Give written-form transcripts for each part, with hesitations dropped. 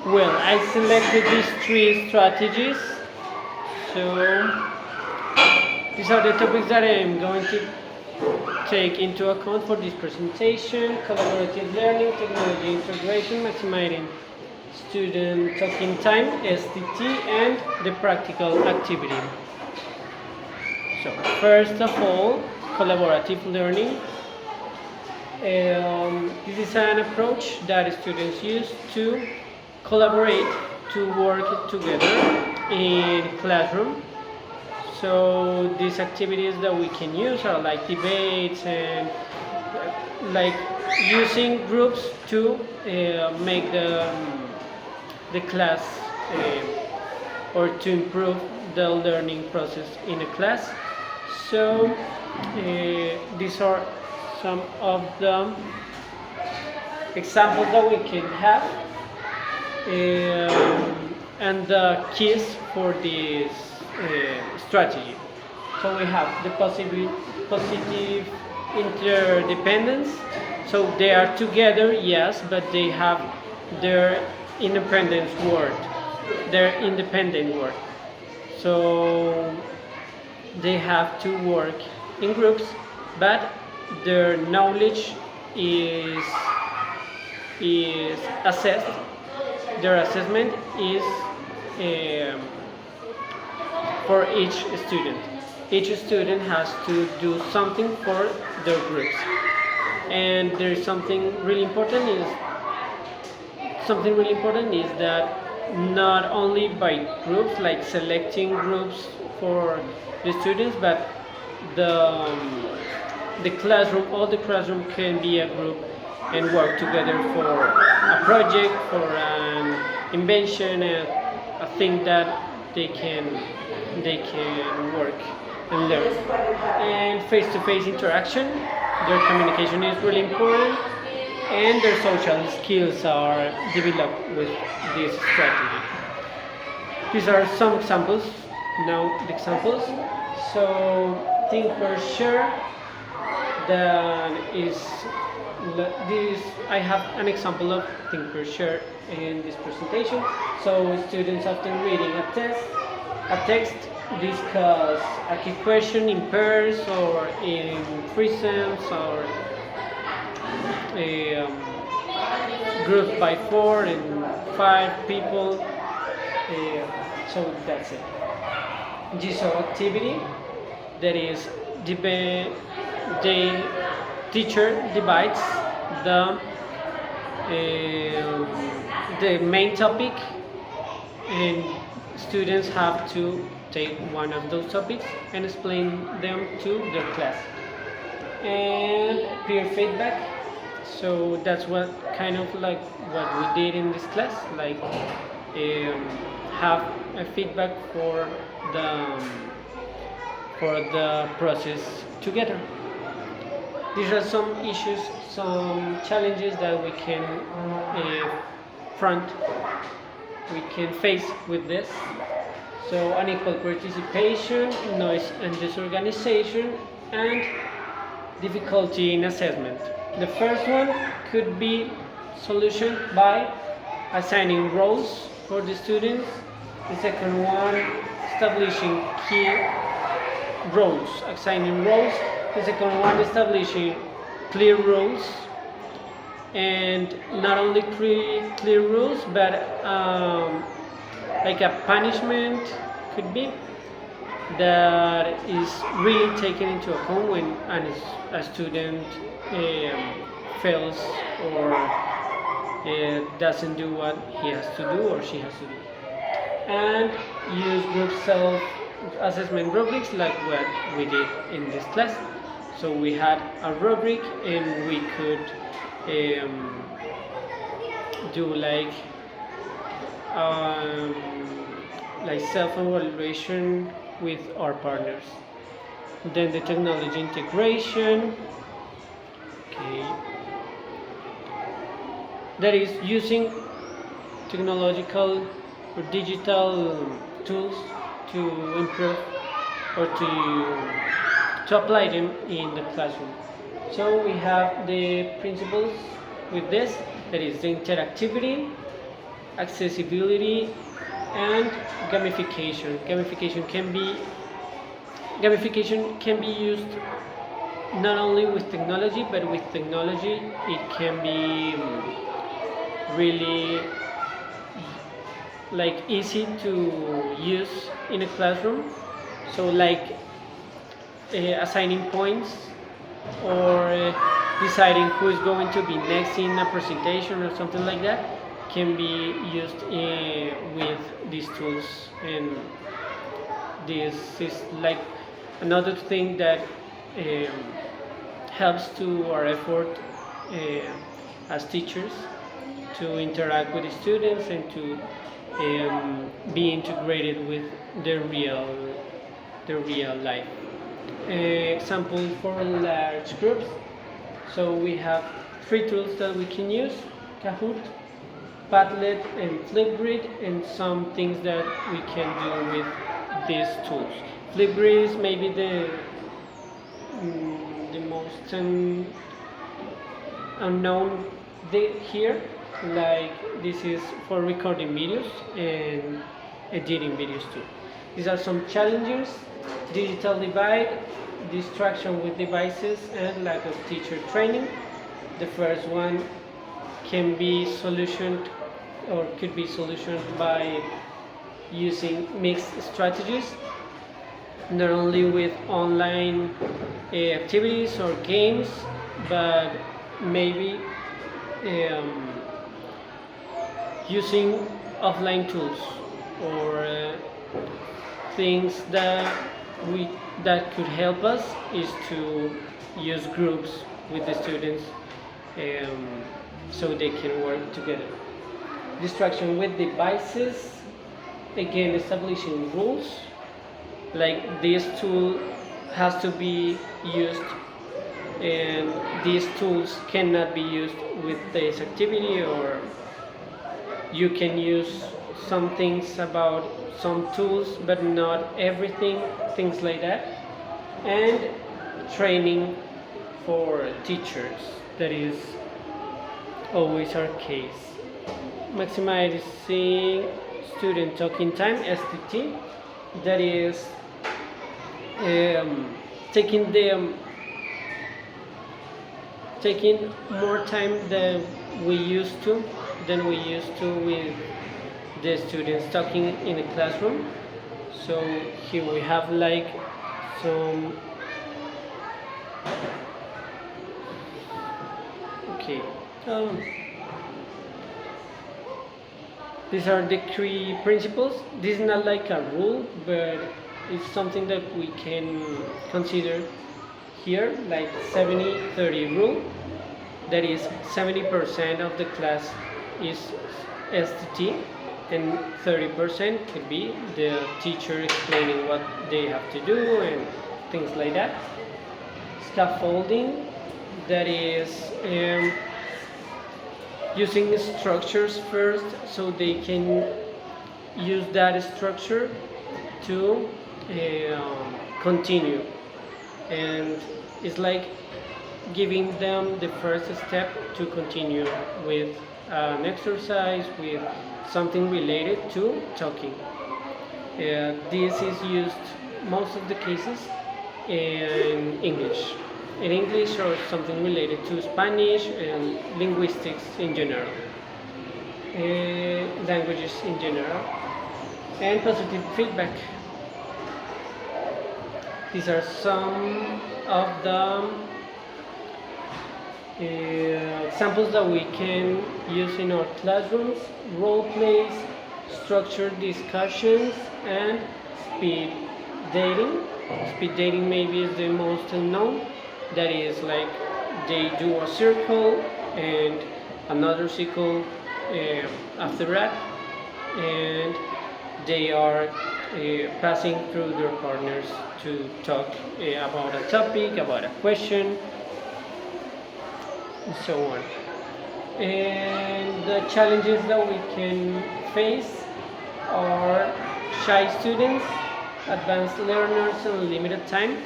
Well, I selected these three strategies. So these are the topics that I am going to take into account for this presentation: collaborative learning, technology integration, maximizing student talking time, STT, and the practical activity. So first of all, collaborative learning. This is an approach that students use to collaborate, to work together in classroom. So these activities that we can use are like debates and like using groups to make the class or to improve the learning process in a class. So these are some of the examples that we can have and the keys for this strategy. So we have the positive interdependence. So they are together, yes, but they have their independent word, their independent word. So they have to work in groups, but their knowledge is assessed. Their assessment is for each student. Each student has to do something for their groups, and there is something really important is that not only by groups, like selecting groups for the students, but the classroom, all the classroom can be a group and work together for a project, for an invention, a thing that they can work and learn. And face-to-face interaction, their communication is really important, and their social skills are developed with this strategy. These are some examples. Now the examples. So think per share. That is this. I have an example of think per share in this presentation. So students after reading a text discuss a key question in pairs or in threesomes or groups by 4 and 5 people. So that's it. GSO activity, that is the teacher divides the main topic, and students have to take one of those topics and explain them to their class. And peer feedback, so that's what kind of like what we did in this class, like have a feedback for the process together. These are some issues, some challenges that we can we can face with this. So unequal participation, noise and disorganization, and difficulty in assessment. The first one could be solution by assigning roles for the students. The second one, establishing key roles, assigning roles. The second one, establishing clear rules, and not only clear rules, but like a punishment could be that is really taken into account when a student fails or doesn't do what he has to do or she has to do. And use group self-assessment rubrics like what we did in this class. So we had a rubric and we could do like self-evaluation with our partners. Then the technology integration, okay, that is using technological or digital tools to improve or to apply them in the classroom. So we have the principles with this, that is the interactivity, accessibility, and gamification. Gamification can be used not only with technology, but with technology it can be really like easy to use in a classroom. So like assigning points or deciding who is going to be next in a presentation or something like that can be used with these tools. And this is like another thing that um, helps to our effort as teachers to interact with the students and to be integrated with their real life. Example for large groups. So we have three tools that we can use: Kahoot, Padlet, and Flipgrid, and some things that we can do with these tools. Flipgrid is maybe the most unknown here. Like this is for recording videos and editing videos too. These are some challenges: digital divide, distraction with devices, and lack of teacher training. The first one can be solutioned or could be solutioned by using mixed strategies, not only with online activities or games, but maybe using offline tools or things that could help us is to use groups with the students so they can work together. Distraction with devices, again establishing rules, like this tool has to be used and these tools cannot be used with this activity, or you can use some things about some tools but not everything, things like that. And training for teachers, that is always our case. Maximizing student talking time, STT, that is taking more time than we used to with the students talking in the classroom. So here we have like some okay these are the three principles. This is not like a rule, but it's something that we can consider here, like 70-30 rule. That is 70% of the class is STT and 30% could be the teacher explaining what they have to do and things like that. Scaffolding, that is using structures first so they can use that structure to continue, and it's like giving them the first step to continue with an exercise, with something related to talking. This is used most of the cases in English or something related to Spanish and linguistics in general, languages in general. And positive feedback. These are some of the examples that we can use in our classrooms: role plays, structured discussions, and speed dating. Speed dating maybe is the most known. That is like they do a circle and another circle after that, and they are passing through their partners to talk about a topic, about a question, and so on. And the challenges that we can face are shy students, advanced learners, and limited time.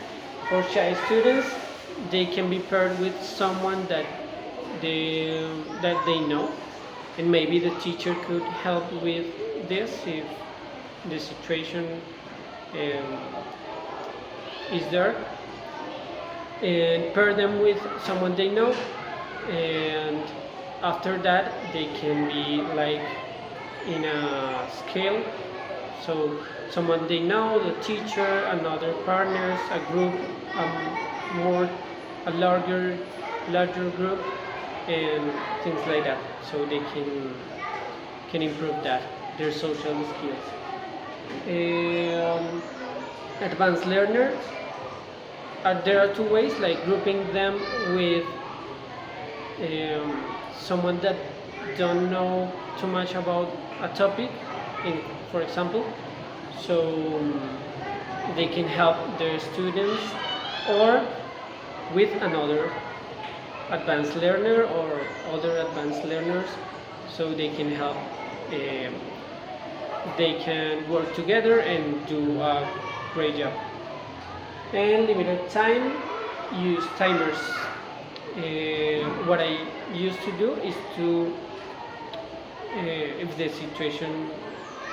For shy students, they can be paired with someone that they know. and maybe the teacher could help with this if the situation um, is there, and pair them with someone they know, and after that they can be like in a scale. So someone they know, the teacher, another partners, a group, more a larger group, and things like that. So they can improve that their social skills. Advanced learners. There are two ways, like grouping them with someone that don't know too much about a topic, for example, so they can help their students, or with another advanced learner or other advanced learners, so they can help. They can work together and do a great job. And limited time, use timers. What I used to do is to, if the situation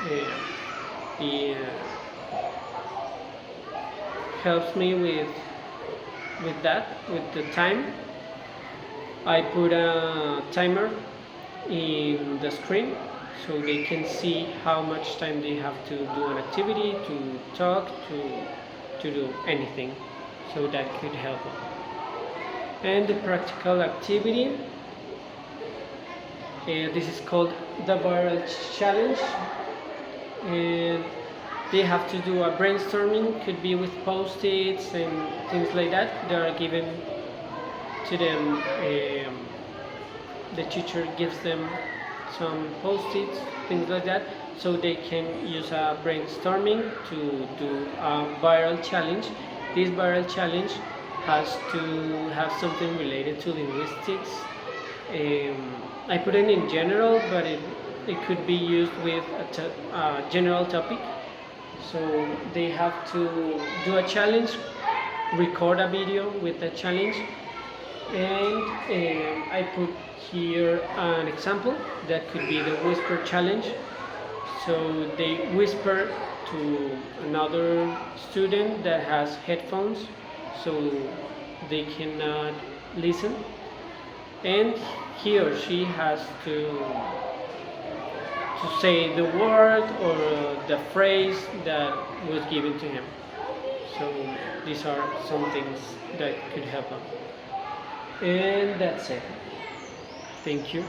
uh, helps me with that, with the time, I put a timer in the screen so they can see how much time they have to do an activity, to talk, to do anything. So that could help them. And the practical activity, this is called the viral challenge, and they have to do a brainstorming, could be with post-its and things like that. They are given to them, the teacher gives them some post-its, things like that, so they can use a brainstorming to do a viral challenge. This viral challenge has to have something related to linguistics. I put it in general, but it could be used with a general topic. So they have to do a challenge, record a video with the challenge, and I put here an example that could be the whisper challenge. So they whisper to another student that has headphones, so they cannot listen, and he or she has to say the word or the phrase that was given to him. So these are some things that could help them. And that's it. Thank you.